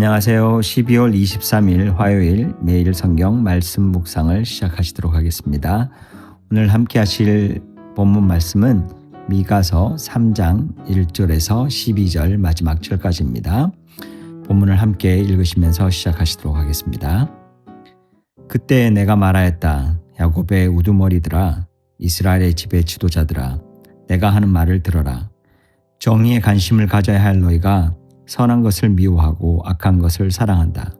안녕하세요. 12월 23일 화요일 매일 성경 말씀 묵상을 시작하시도록 하겠습니다. 오늘 함께 하실 본문 말씀은 미가서 3장 1절에서 12절 마지막 절까지입니다. 본문을 함께 읽으시면서 시작하시도록 하겠습니다. 그때 내가 말하였다. 야곱의 우두머리들아, 이스라엘의 집의 지도자들아, 내가 하는 말을 들어라. 정의에 관심을 가져야 할 너희가 선한 것을 미워하고 악한 것을 사랑한다.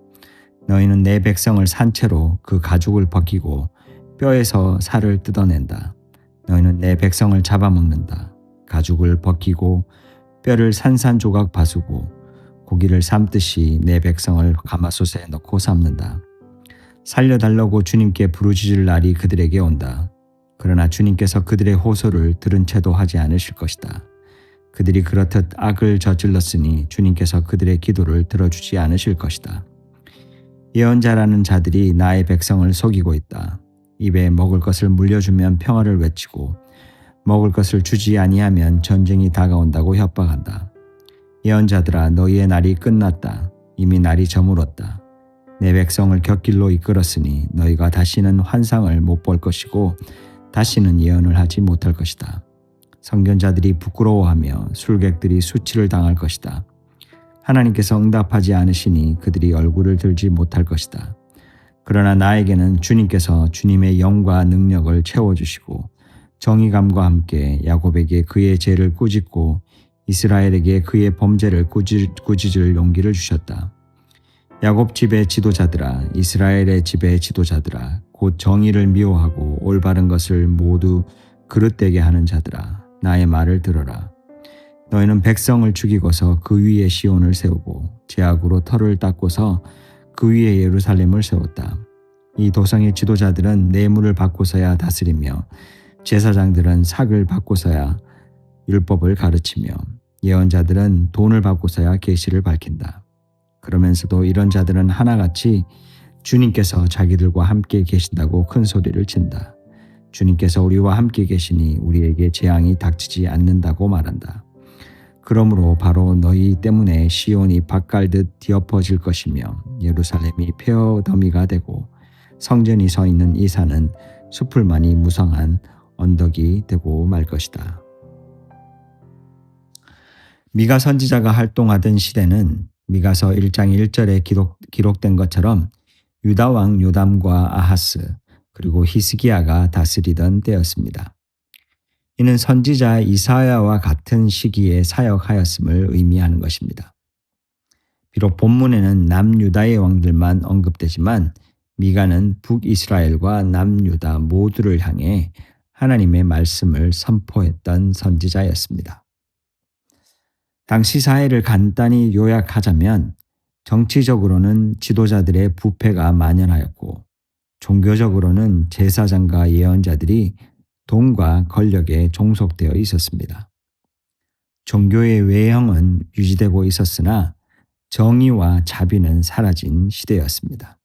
너희는 내 백성을 산채로 그 가죽을 벗기고 뼈에서 살을 뜯어낸다. 너희는 내 백성을 잡아먹는다. 가죽을 벗기고 뼈를 산산조각 바수고 고기를 삶듯이 내 백성을 가마솥에 넣고 삶는다. 살려달라고 주님께 부르짖을 날이 그들에게 온다. 그러나 주님께서 그들의 호소를 들은 채도 하지 않으실 것이다. 그들이 그렇듯 악을 저질렀으니 주님께서 그들의 기도를 들어주지 않으실 것이다. 예언자라는 자들이 나의 백성을 속이고 있다. 입에 먹을 것을 물려주면 평화를 외치고 먹을 것을 주지 아니하면 전쟁이 다가온다고 협박한다. 예언자들아, 너희의 날이 끝났다. 이미 날이 저물었다. 내 백성을 곁길로 이끌었으니 너희가 다시는 환상을 못 볼 것이고 다시는 예언을 하지 못할 것이다. 선견자들이 부끄러워하며 술객들이 수치를 당할 것이다. 하나님께서 응답하지 않으시니 그들이 얼굴을 들지 못할 것이다. 그러나 나에게는 주님께서 주님의 영과 능력을 채워주시고 정의감과 함께 야곱에게 그의 죄를 꾸짖고 이스라엘에게 그의 범죄를 꾸짖을 용기를 주셨다. 야곱 집의 지도자들아, 이스라엘의 집의 지도자들아, 곧 정의를 미워하고 올바른 것을 모두 그릇되게 하는 자들아, 나의 말을 들어라. 너희는 백성을 죽이고서 그 위에 시온을 세우고 제약으로 터를 닦고서 그 위에 예루살렘을 세웠다. 이 도성의 지도자들은 뇌물을 받고서야 다스리며 제사장들은 삭을 받고서야 율법을 가르치며 예언자들은 돈을 받고서야 계시를 밝힌다. 그러면서도 이런 자들은 하나같이 주님께서 자기들과 함께 계신다고 큰 소리를 친다. 주님께서 우리와 함께 계시니 우리에게 재앙이 닥치지 않는다고 말한다. 그러므로 바로 너희 때문에 시온이 밭갈듯 뒤엎어질 것이며 예루살렘이 폐허 더미가 되고 성전이 서 있는 이 산은 숲을만이 무성한 언덕이 되고 말 것이다. 미가 선지자가 활동하던 시대는 미가서 1장 1절에 기록된 것처럼 유다 왕 요담과 아하스 그리고 히스기야가 다스리던 때였습니다. 이는 선지자 이사야와 같은 시기에 사역하였음을 의미하는 것입니다. 비록 본문에는 남유다의 왕들만 언급되지만 미가는 북이스라엘과 남유다 모두를 향해 하나님의 말씀을 선포했던 선지자였습니다. 당시 사회를 간단히 요약하자면 정치적으로는 지도자들의 부패가 만연하였고 종교적으로는 제사장과 예언자들이 돈과 권력에 종속되어 있었습니다. 종교의 외형은 유지되고 있었으나 정의와 자비는 사라진 시대였습니다.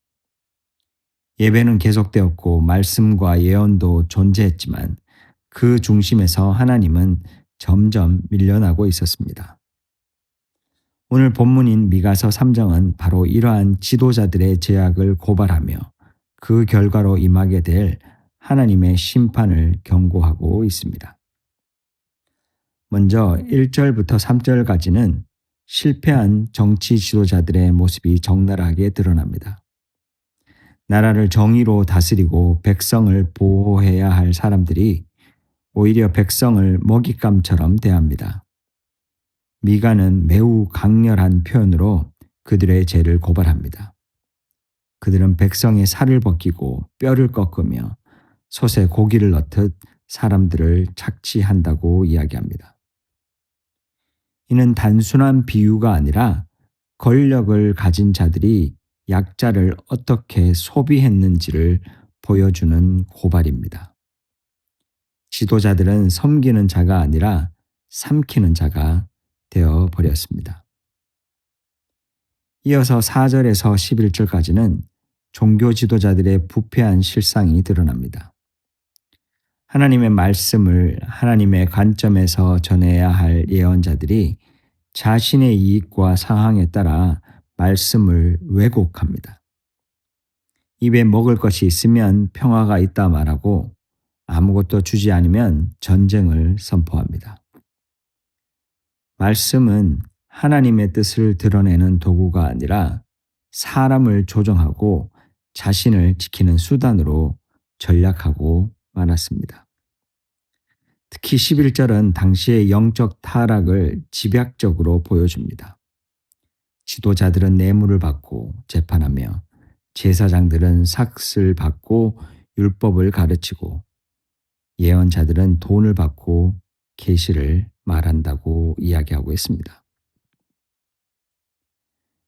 예배는 계속되었고 말씀과 예언도 존재했지만 그 중심에서 하나님은 점점 밀려나고 있었습니다. 오늘 본문인 미가서 3장은 바로 이러한 지도자들의 죄악을 고발하며 그 결과로 임하게 될 하나님의 심판을 경고하고 있습니다. 먼저 1절부터 3절까지는 실패한 정치 지도자들의 모습이 적나라하게 드러납니다. 나라를 정의로 다스리고 백성을 보호해야 할 사람들이 오히려 백성을 먹잇감처럼 대합니다. 미가는 매우 강렬한 표현으로 그들의 죄를 고발합니다. 그들은 백성의 살을 벗기고 뼈를 꺾으며 솥에 고기를 넣듯 사람들을 착취한다고 이야기합니다. 이는 단순한 비유가 아니라 권력을 가진 자들이 약자를 어떻게 소비했는지를 보여주는 고발입니다. 지도자들은 섬기는 자가 아니라 삼키는 자가 되어 버렸습니다. 이어서 4절에서 11절까지는 종교 지도자들의 부패한 실상이 드러납니다. 하나님의 말씀을 하나님의 관점에서 전해야 할 예언자들이 자신의 이익과 상황에 따라 말씀을 왜곡합니다. 입에 먹을 것이 있으면 평화가 있다 말하고 아무것도 주지 않으면 전쟁을 선포합니다. 말씀은 하나님의 뜻을 드러내는 도구가 아니라 사람을 조정하고 자신을 지키는 수단으로 전략하고 말았습니다. 특히 11절은 당시의 영적 타락을 집약적으로 보여줍니다. 지도자들은 뇌물을 받고 재판하며 제사장들은 삭을 받고 율법을 가르치고 예언자들은 돈을 받고 계시를 말한다고 이야기하고 있습니다.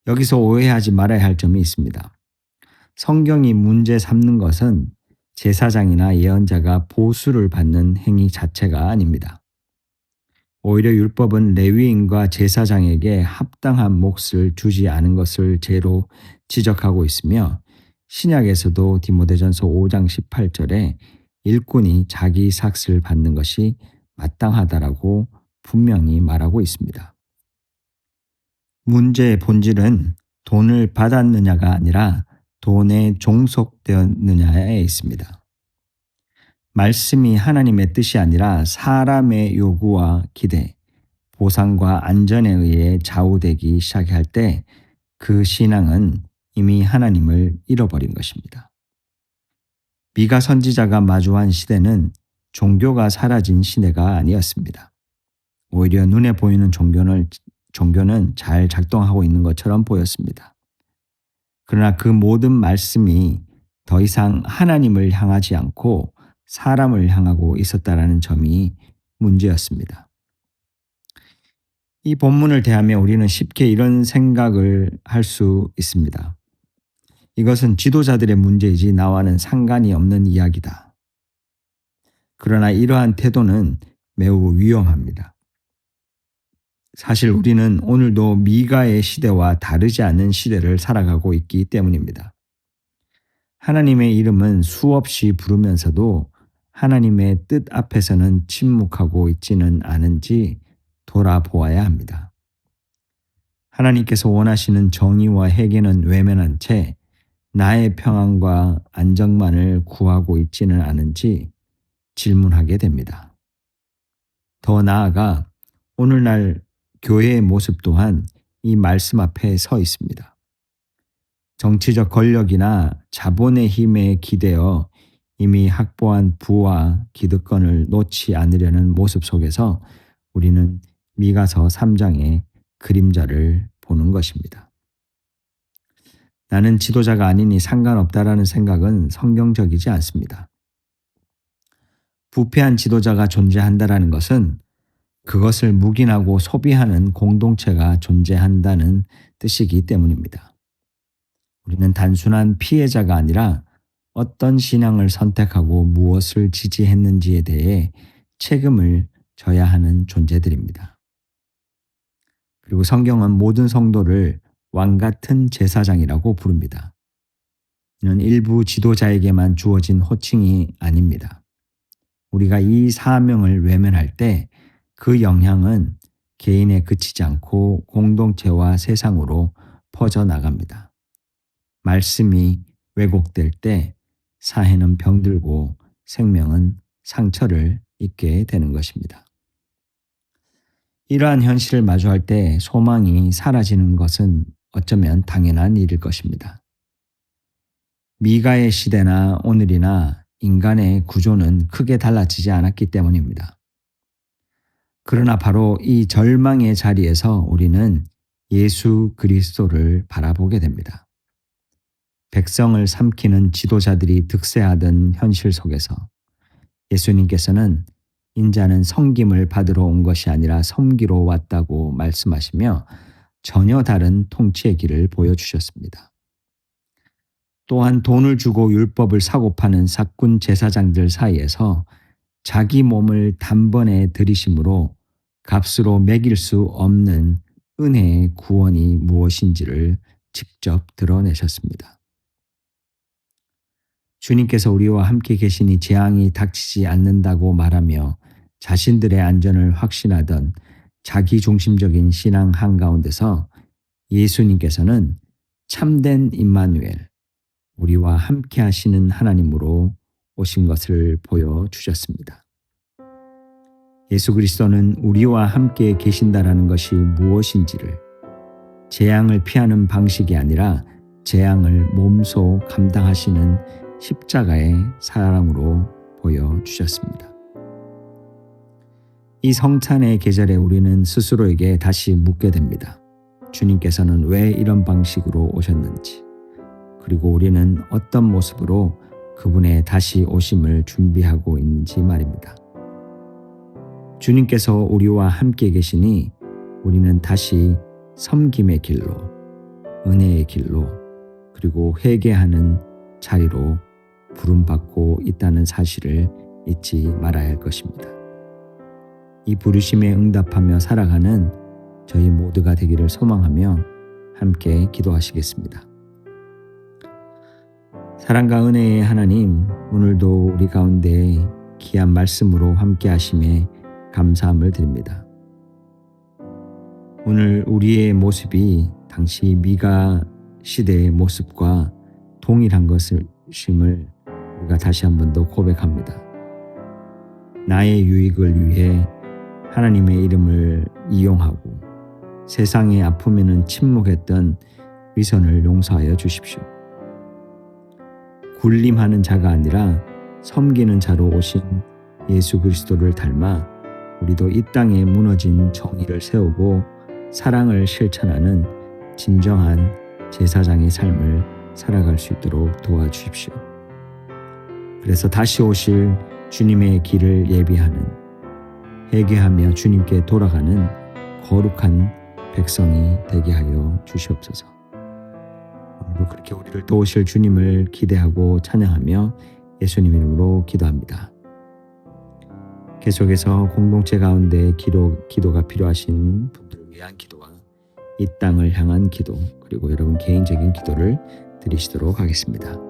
여기서 오해하지 말아야 할 점이 있습니다. 성경이 문제 삼는 것은 제사장이나 예언자가 보수를 받는 행위 자체가 아닙니다. 오히려 율법은 레위인과 제사장에게 합당한 몫을 주지 않은 것을 죄로 지적하고 있으며 신약에서도 디모데전서 5장 18절에 일꾼이 자기 삭을 받는 것이 마땅하다라고 분명히 말하고 있습니다. 문제의 본질은 돈을 받았느냐가 아니라 돈에 종속되었느냐에 있습니다. 말씀이 하나님의 뜻이 아니라 사람의 요구와 기대, 보상과 안전에 의해 좌우되기 시작할 때 그 신앙은 이미 하나님을 잃어버린 것입니다. 미가 선지자가 마주한 시대는 종교가 사라진 시대가 아니었습니다. 오히려 눈에 보이는 종교는 잘 작동하고 있는 것처럼 보였습니다. 그러나 그 모든 말씀이 더 이상 하나님을 향하지 않고 사람을 향하고 있었다라는 점이 문제였습니다. 이 본문을 대하며 우리는 쉽게 이런 생각을 할 수 있습니다. 이것은 지도자들의 문제이지 나와는 상관이 없는 이야기다. 그러나 이러한 태도는 매우 위험합니다. 사실 우리는 오늘도 미가의 시대와 다르지 않은 시대를 살아가고 있기 때문입니다. 하나님의 이름은 수없이 부르면서도 하나님의 뜻 앞에서는 침묵하고 있지는 않은지 돌아보아야 합니다. 하나님께서 원하시는 정의와 회개는 외면한 채 나의 평안과 안정만을 구하고 있지는 않은지 질문하게 됩니다. 더 나아가 오늘날 교회의 모습 또한 이 말씀 앞에 서 있습니다. 정치적 권력이나 자본의 힘에 기대어 이미 확보한 부와 기득권을 놓지 않으려는 모습 속에서 우리는 미가서 3장의 그림자를 보는 것입니다. 나는 지도자가 아니니 상관없다라는 생각은 성경적이지 않습니다. 부패한 지도자가 존재한다라는 것은 그것을 묵인하고 소비하는 공동체가 존재한다는 뜻이기 때문입니다. 우리는 단순한 피해자가 아니라 어떤 신앙을 선택하고 무엇을 지지했는지에 대해 책임을 져야 하는 존재들입니다. 그리고 성경은 모든 성도를 왕 같은 제사장이라고 부릅니다. 이는 일부 지도자에게만 주어진 호칭이 아닙니다. 우리가 이 사명을 외면할 때 그 영향은 개인에 그치지 않고 공동체와 세상으로 퍼져나갑니다. 말씀이 왜곡될 때 사회는 병들고 생명은 상처를 입게 되는 것입니다. 이러한 현실을 마주할 때 소망이 사라지는 것은 어쩌면 당연한 일일 것입니다. 미가의 시대나 오늘이나 인간의 구조는 크게 달라지지 않았기 때문입니다. 그러나 바로 이 절망의 자리에서 우리는 예수 그리스도를 바라보게 됩니다. 백성을 삼키는 지도자들이 득세하던 현실 속에서 예수님께서는 인자는 섬김을 받으러 온 것이 아니라 섬기러 왔다고 말씀하시며 전혀 다른 통치의 길을 보여주셨습니다. 또한 돈을 주고 율법을 사고 파는 사꾼 제사장들 사이에서 자기 몸을 단번에 들이심으로 값으로 매길 수 없는 은혜의 구원이 무엇인지를 직접 드러내셨습니다. 주님께서 우리와 함께 계시니 재앙이 닥치지 않는다고 말하며 자신들의 안전을 확신하던 자기 중심적인 신앙 한가운데서 예수님께서는 참된 임마누엘, 우리와 함께 하시는 하나님으로 오신 것을 보여주셨습니다. 예수 그리스도는 우리와 함께 계신다라는 것이 무엇인지를 재앙을 피하는 방식이 아니라 재앙을 몸소 감당하시는 십자가의 사랑으로 보여주셨습니다. 이 성찬의 계절에 우리는 스스로에게 다시 묻게 됩니다. 주님께서는 왜 이런 방식으로 오셨는지, 그리고 우리는 어떤 모습으로 그분의 다시 오심을 준비하고 있는지 말입니다. 주님께서 우리와 함께 계시니 우리는 다시 섬김의 길로, 은혜의 길로, 그리고 회개하는 자리로 부름받고 있다는 사실을 잊지 말아야 할 것입니다. 이 부르심에 응답하며 살아가는 저희 모두가 되기를 소망하며 함께 기도하시겠습니다. 사랑과 은혜의 하나님, 오늘도 우리 가운데 귀한 말씀으로 함께 하심에 감사함을 드립니다. 오늘 우리의 모습이 당시 미가 시대의 모습과 동일한 것임을 우리가 다시 한 번 더 고백합니다. 나의 유익을 위해 하나님의 이름을 이용하고 세상의 아픔에는 침묵했던 위선을 용서하여 주십시오. 군림하는 자가 아니라 섬기는 자로 오신 예수 그리스도를 닮아 우리도 이 땅에 무너진 정의를 세우고 사랑을 실천하는 진정한 제사장의 삶을 살아갈 수 있도록 도와주십시오. 그래서 다시 오실 주님의 길을 예비하는, 회개하며 주님께 돌아가는 거룩한 백성이 되게 하여 주시옵소서. 오늘도 그렇게 우리를 도우실 주님을 기대하고 찬양하며 예수님 이름으로 기도합니다. 계속해서 공동체 가운데 기도가 필요하신 분들을 위한 기도와 이 땅을 향한 기도, 그리고 여러분 개인적인 기도를 드리시도록 하겠습니다.